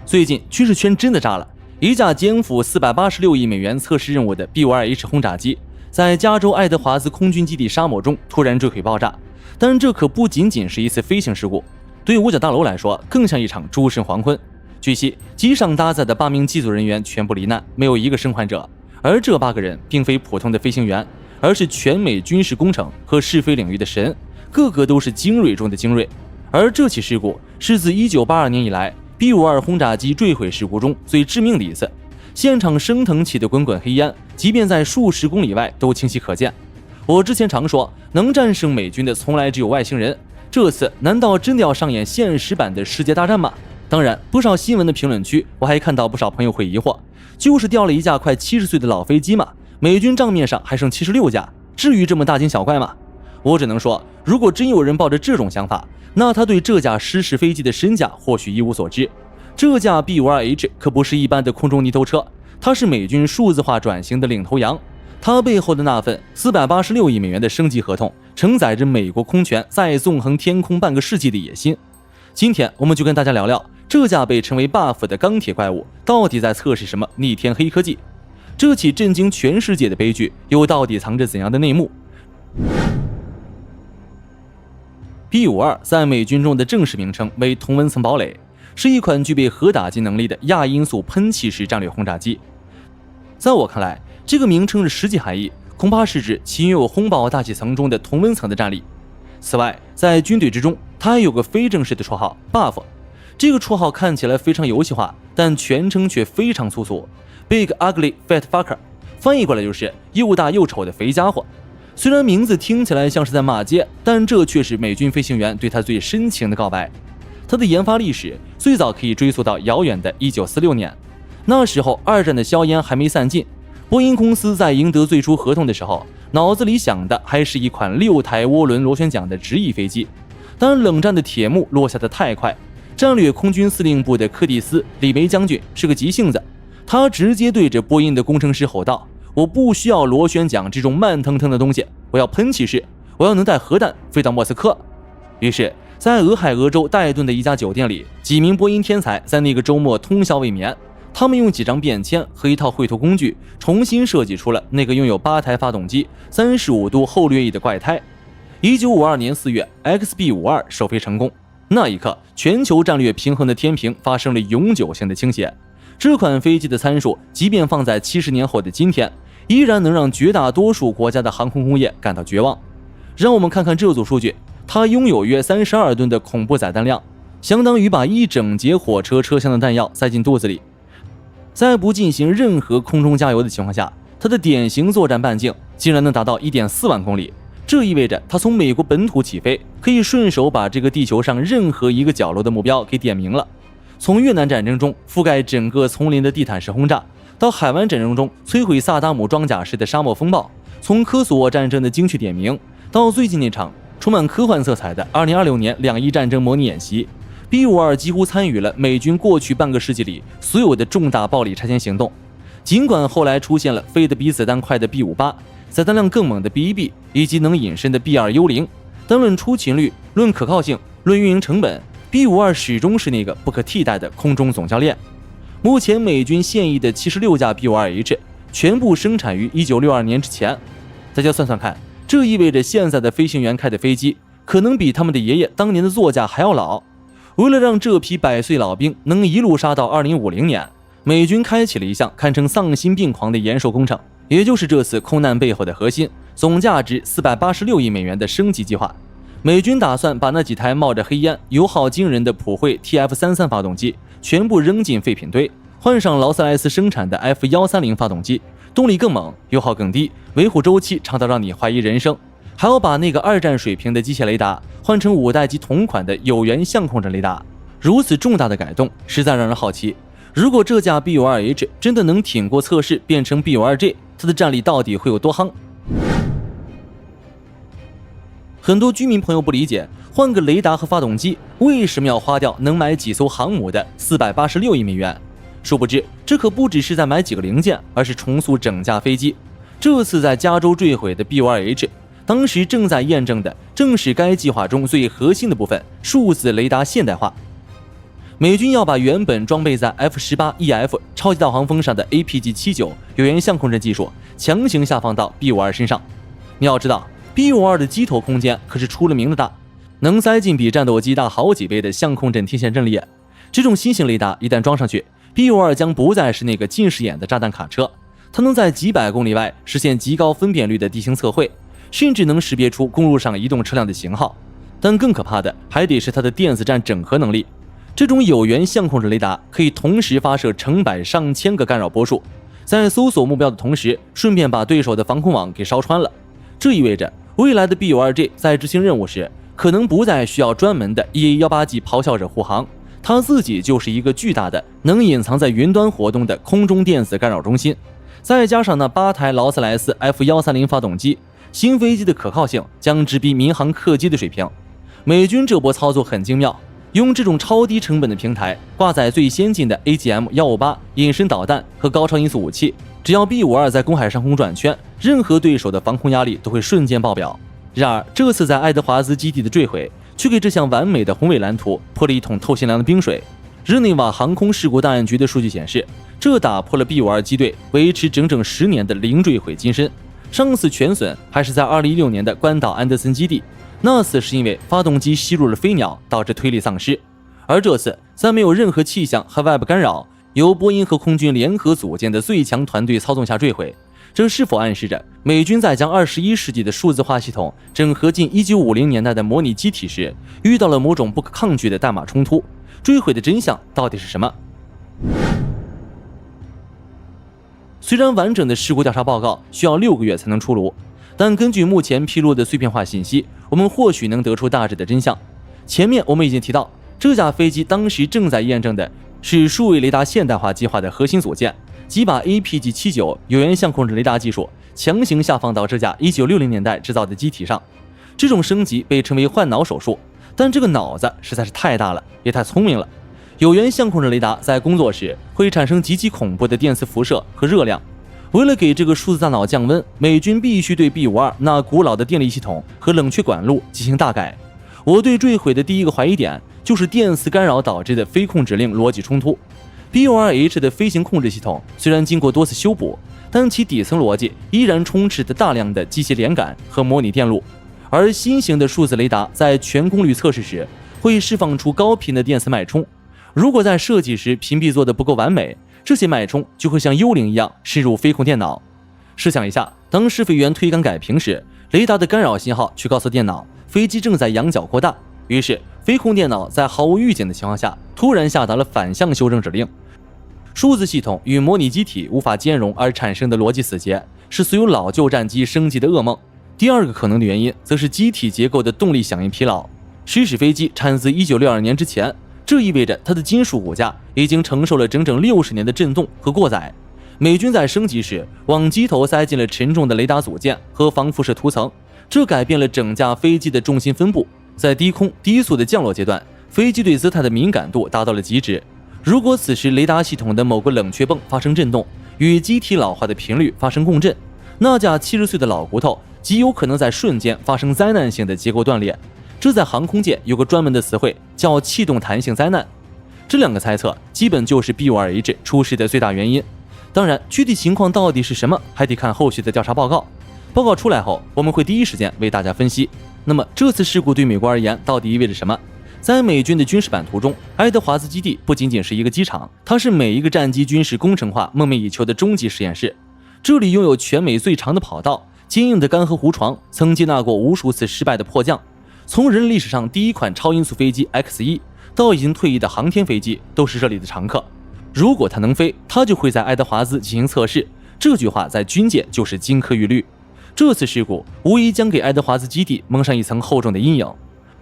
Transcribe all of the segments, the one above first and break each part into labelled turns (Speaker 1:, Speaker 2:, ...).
Speaker 1: 最近軍事圈真的炸了，一架肩負486億美元測試任務的 B-52H 轟炸機在加州愛德华茲空軍基地沙漠中突然坠毀爆炸，但這可不僅僅是一次飛行事故，對五角大樓來說更像一場诸神黄昏。據悉，機上搭載的8名机組人員全部罹難，沒有一個生還者，而這8個人並非普通的飛行員，而是全美軍事工程和試飛領域的神，個個都是精銳中的精銳。而這起事故是自1982年以來B-52轟炸機墜毀事故中最致命的一次，現場升騰起的滾滾黑烟，即便在數十公里外都清晰可見。我之前常說，能戰勝美軍的從來只有外星人，這次難道真的要上演現實版的世界大戰嗎？當然，不少新聞的評論區，我還看到不少朋友會疑惑，就是掉了一架快70歲的老飛机嘛，美軍賬面上還剩76架，至於這麼大驚小怪嗎？我只能說，如果真有人抱着這種想法，那他对這架失事飛機的身價或許一無所知。這架 B-52H 可不是一般的空中泥頭車，它是美軍數字化轉型的領頭羊。它背後的那份486億美元的升級合同，承載着美國空權再縱橫天空半個世紀的野心。今天我們就跟大家聊聊，這架被稱為 Buff 的鋼鐵怪物到底在測試什麼逆天黑科技？這起震驚全世界的悲劇又到底藏着怎樣的內幕？ B-52在美軍中的正式名称為同溫层堡壘，是一款具備核打擊能力的亞音速噴氣式戰略轟炸機。在我看來，這個名稱的實際含義恐怕是指其擁有轟爆大氣層中的同溫層的戰力。此外，在軍隊之中，它還有個非正式的綽號 Buff， 這個綽號看起來非常遊戲化，但全稱卻非常粗俗 ，Big Ugly Fat Fucker， 翻譯過來就是又大又醜的肥家伙。虽然名字聽起來像是在罵街，但這卻是美軍飛行員對他最深情的告白。它的研發歷史最早可以追溯到遙遠的1946年，那時候二戰的硝烟還沒散盡，波音公司在贏得最初合同的時候，腦子裡想的還是一款6台涡輪螺旋桨的直翼飛機。但冷戰的鐵幕落下的太快，戰略空軍司令部的柯蒂斯·李梅將軍是個急性子，他直接對着波音的工程師吼道：“我不需要螺旋桨這種慢腾腾的東西，我要噴氣式，我要能带核彈飛到莫斯科。”於是，在俄亥俄州戴頓的一家酒店裡，幾名波音天才在那個周末通宵未眠。他們用幾張便簽和一套繪圖工具，重新設計出了那個擁有8台發動機、35度后掠翼的怪胎。1952年4月 ，XB-52首飛成功。那一刻，全球戰略平衡的天平發生了永久性的傾斜。這款飛機的參數，即便放在70年後的今天，依然能讓絕大多數國家的航空工業感到絕望。讓我們看看這組數据，它擁有約32噸的恐怖載彈量，相當於把一整節火車車廂的彈藥塞進肚子裡。在不進行任何空中加油的情況下，它的典型作戰半徑竟然能達到 1.4萬公里。這意味着它從美國本土起飛，可以順手把這個地球上任何一個角落的目標給點明了。從越南戰爭中覆蓋整個叢林的地毯式轟炸，到海灣戰爭中摧毀薩達姆裝甲式的沙漠風暴，從科索沃戰爭的精確點名，到最近那場充滿科幻色彩的2026年兩伊戰爭模擬演習， B-52幾乎參與了美軍過去半個世紀裡所有的重大暴力拆遷行動。儘管後來出現了飛得比子彈快的 B-58，載彈量更猛的 B-1B 以及能隱身的 B-2 幽靈，但論出勤率、論可靠性、論運營成本， B-52始終是那個不可替代的空中總教練。目前美軍现役的76架 B-52H 全部生產於1962年之前，大家算算看，這意味着現在的飛行員開的飛機可能比他們的爺爺當年的座駕還要老。為了讓這批100歲老兵能一路殺到2050年，美軍開啟了一項堪稱喪心病狂的延壽工程，也就是這次空難背後的核心，總價值486億美元的升級計劃。美軍打算把那幾台冒着黑煙、油耗驚人的普惠 TF33发动機全部扔進廢品堆，換上勞斯萊斯生產的 F130發動機，動力更猛，油耗更低，維護周期長到讓你懷疑人生。還要把那個二戰水平的機械雷達換成5代機同款的有源相控陣雷達。如此重大的改動，實在讓人好奇，如果這架 B-52H 真的能挺過測試變成 B-52J， 它的戰力到底會有多夯？很多居民朋友不理解，換個雷達和發動機為什麼要花掉能買幾艘航母的486億美元？殊不知，這可不只是在買幾個零件，而是重塑整架飛機。這次在加州墜毀的 B-52H， 當時正在驗證的正是該計劃中最核心的部分——數字雷達現代化。美軍要把原本裝備在 F-18EF 超級導航風上的 APG-79 有源相控陣技術強行下放到 B-52 身上。你要知道 B-52 的機頭空間可是出了名的大，能塞进比戰鬥機大好幾倍的相控陣天線陣列。這種新型雷達一旦裝上去， B-52 將不再是那個近視眼的炸彈卡車，它能在幾百公里外實現極高分辨率的地形測繪，甚至能識別出公路上移動車輛的型號。但更可怕的還得是它的電子戰整合能力。這種有源相控陣雷達可以同時發射成百上千個干擾波束，在搜索目標的同時，順便把对手的防空網給燒穿了。這意味着未來的 B-52G 在執行任務時，可能不再需要專門的 EA-18G 咆哮者護航，它自己就是一個巨大的能隱藏在雲端活动的空中電子干擾中心。再加上那8台勞斯萊斯 F130 發動機，新飛機的可靠性將直逼民航客機的水平。美軍這波操作很精妙，用這種超低成本的平台掛載最先進的 AGM-158 隐身導彈和高超音速武器，只要 B-52 在公海上空轉圈，任何對手的防空壓力都會瞬間爆表。然而這次在愛德華茲基地的墜毀卻給這項完美的宏偉藍圖潑了一桶透心涼的冰水。日內瓦航空事故檔案局的數據顯示，這打破了 B-52 機隊維持整整10年的零墜毀金身。上次全損還是在2016年的關島安德森基地，那次是因為發動機吸入了飛鳥，導致推力喪失。而這次在沒有任何氣象和外部干擾，由波音和空軍聯合組建的最強團隊操縱下墜毀，這是否暗示着美軍在將21世紀的數字化系統整合進1950年代的模擬機體時，遇到了某種不可抗拒的代碼衝突？墜毀的真相到底是什麼？雖然完整的事故調查報告需要6個月才能出爐，但根據目前披露的碎片化信息，我們或許能得出大致的真相。前面我們已經提到，這架飛機當時正在驗證的是數位雷達現代化計劃的核心組件，即把 APG-79 有源相控陣雷達技術強行下放到這架1960年代制造的機體上。這種升級被稱為換腦手術，但這個腦子實在是太大了，也太聰明了。有源相控陣雷達在工作時會產生極其恐怖的電磁輻射和熱量。為了給這個數字大腦降溫，美軍必須對 B-52 那古老的電力系統和冷卻管路進行大改。我對墜毀的第一個懷疑點就是電磁干擾導致的飞控指令邏輯衝突。B-52H 的飛行控制系統雖然經過多次修補，但其底層邏輯依然充斥着大量的機械連桿和模擬電路。而新型的數字雷達在全功率測試時會釋放出高頻的電磁脈衝，如果在設計時屏蔽做得不夠完美，這些脈衝就會像幽靈一樣深入飛控電腦。試想一下，當試飛員推桿改平時，雷達的干擾信號去告訴電腦飛機正在仰角擴大，於是飛控電腦在毫無預警的情況下突然下達了反向修正指令。數字系統與模擬機體無法兼容而產生的邏輯死結，是所有老舊戰機升級的噩夢。第二個可能的原因則是機體結構的動力響應疲勞。獅式飛機產自1962年之前，這意味着它的金屬骨架已經承受了整整60年的震動和過載。美軍在升級時往機頭塞進了沉重的雷達組件和防輻射塗層，這改變了整架飛機的重心分布。在低空低速的降落階段，飛機對姿態的敏感度達到了極致。如果此時雷達系統的某個冷卻泵發生震动，與機體老化的頻率發生共振，那架70歲的老骨頭極有可能在瞬間發生災難性的結構斷裂。這在航空界有個專門的詞彙，叫氣動彈性災難。這兩個猜測基本就是 B-52H 出事的最大原因。當然，具體情況到底是什麼，還得看後續的調查報告。報告出來後，我們會第一時間為大家分析。那麼，這次事故對美國而言到底意味着什麼？在美軍的軍事版圖中，愛德華茲基地不僅僅是一個機場，它是每一個戰機軍事工程化夢寐以求的終極實驗室。這裡擁有全美最長的跑道，堅硬的乾涸湖床曾接納過無數次失敗的迫降。從人類歷史上第一款超音速飛機 X-1到已經退役的航天飛機，都是這裡的常客。如果它能飛，它就會在愛德華茲進行測試。這句話在軍界就是金科玉律。這次事故無疑將給愛德華茲基地蒙上一層厚重的陰影。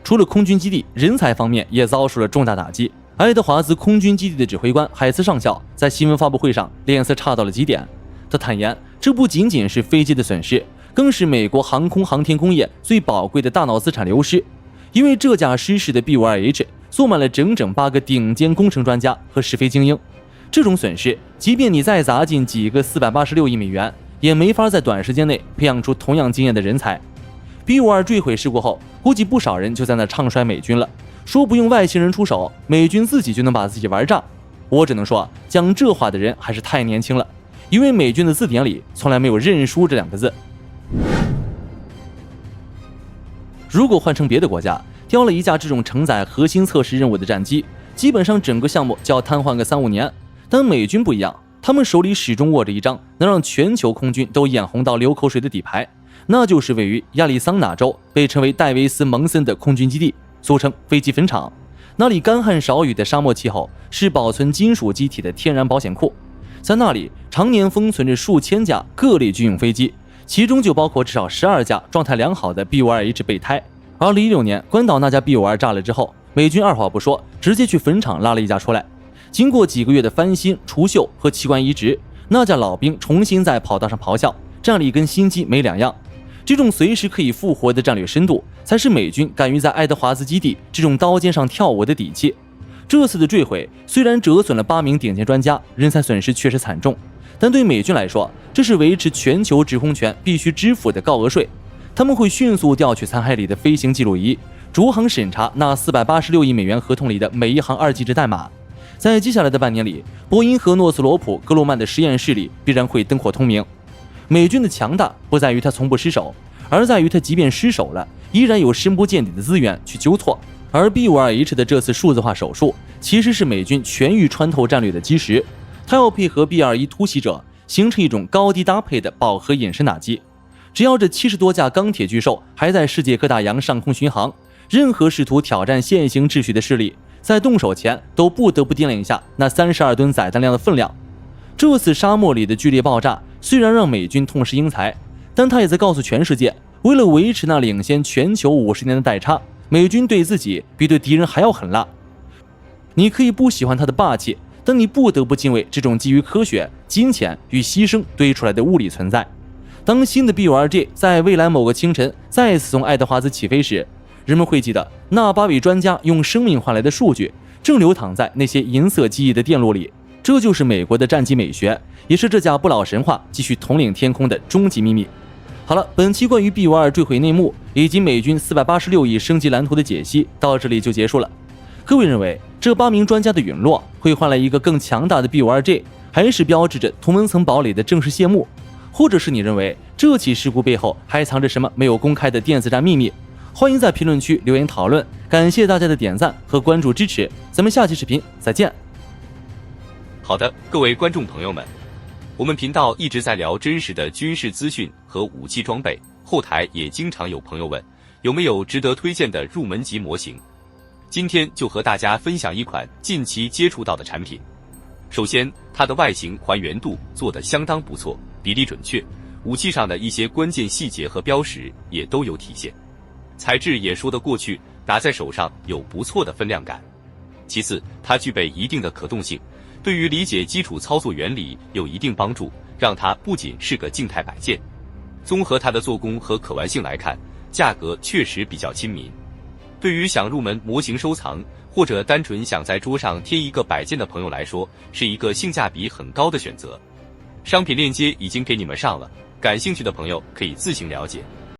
Speaker 1: 除了空軍基地，人才方面也遭受了重大打擊。愛德華茲空軍基地的指揮官海斯上校在新聞發布會上臉色差到了極點。他坦言，這不僅僅是飛機的損失，更是美國航空航天工業最寶貴的大腦資產流失。因為這架失事的 B-52H 坐滿了整整8個頂尖工程專家和試飛精英，這種損失，即便你再砸進幾個486億美元，也沒法在短時間內培養出同樣經驗的人才。B-52 墜毀事故後，估計不少人就在那唱衰美軍了，說不用外星人出手，美軍自己就能把自己玩炸。我只能說，講這話的人還是太年輕了，因為美軍的字典裡從來沒有認輸這2個字。如果換成別的國家，調了一架這種承載核心測試任務的戰機，基本上整個項目就要癱瘓個3-5年。但美軍不一樣，他們手裡始終握着一張能讓全球空軍都眼紅到流口水的底牌，那就是位於亞利桑那州被称為戴维斯蒙森的空軍基地，俗稱飞机坟场。那裡干旱少雨的沙漠气候是保存金屬机体的天然保险库，在那裡常年封存着数千架各类军用飛机，其中就包括至少12架狀態良好的 B-52H 備胎。2016年關島那架 B-52炸了之後，美軍二話不說，直接去坟场拉了一架出来。經過幾個月的翻新、除鏽和器官移植，那架老兵重新在跑道上咆哮，戰力跟新機沒兩樣。這種隨時可以復活的戰略深度，才是美軍敢於在愛德華茲基地這種刀尖上跳舞的底氣。這次的墜毀雖然折損了8名頂尖專家，人才損失確實慘重，但對美軍來說，這是維持全球制空權必須支付的高額稅。他們會迅速調取殘骸裡的飛行記錄儀，逐行審查那486億美元合同裡的每一行2進制代碼。在接下來的半年裡，波音和諾斯罗普·格鲁曼的實驗室裡必然會燈火通明。美軍的強大不在於他從不失手，而在於他即便失手了，依然有深不見底的資源去糾錯。而 B-52H 的這次數字化手術，其實是美軍全域穿透戰略的基石。它要配合 B-21突襲者，形成一種高低搭配的飽和隐身打擊。只要這70多架鋼鐵巨獸還在世界各大洋上空巡航，任何試圖挑戰現行秩序的勢力，在動手前都不得不掂量一下那32噸載彈量的分量。這次沙漠裡的劇烈爆炸雖然讓美軍痛失英才，但他也在告訴全世界，為了維持那領先全球50年的代差，美軍對自己比對敵人還要狠辣。你可以不喜歡他的霸氣，但你不得不敬畏这種基于科学、金錢與犧牲堆出來的物理存在。當新的 B-52J 在未來某個清晨再次從愛德華茲起飛時，人們會記得那8位專家用生命換來的數據正流淌在那些銀色記憶的電路裡。這就是美國的戰機美學，也是這架不老神話繼續統領天空的終極秘密。好了，本期關於 B-52墜毀內幕以及美軍486億升級藍圖的解析到這裡就結束了。各位認為這8名專家的隕落會換來一個更強大的 B-52J， 還是標誌着同溫層堡壘的正式謝幕？或者是你認為這起事故背後還藏着什麼沒有公開的電子戰秘密？歡迎在評論區留言討論，感謝大家的點讚和關注支持，咱們下期視頻再見。
Speaker 2: 好的，各位觀眾朋友們，我們頻道一直在聊真實的軍事資訊和武器裝備，後台也經常有朋友問，有沒有值得推薦的入門級模型？今天就和大家分享一款近期接觸到的產品。首先，它的外形還原度做得相當不錯，比例準確，武器上的一些關鍵細節和標識也都有體現，材質也說得過去，打在手上有不錯的分量感。其次，它具備一定的可動性，對於理解基礎操作原理有一定幫助，讓它不僅是個靜態擺件。綜合它的做工和可玩性來看，價格確實比較親民。對於想入門模型收藏，或者單純想在桌上貼一個擺件的朋友來說，是一個性價比很高的選擇。商品鏈接已經給你們上了，感興趣的朋友可以自行了解。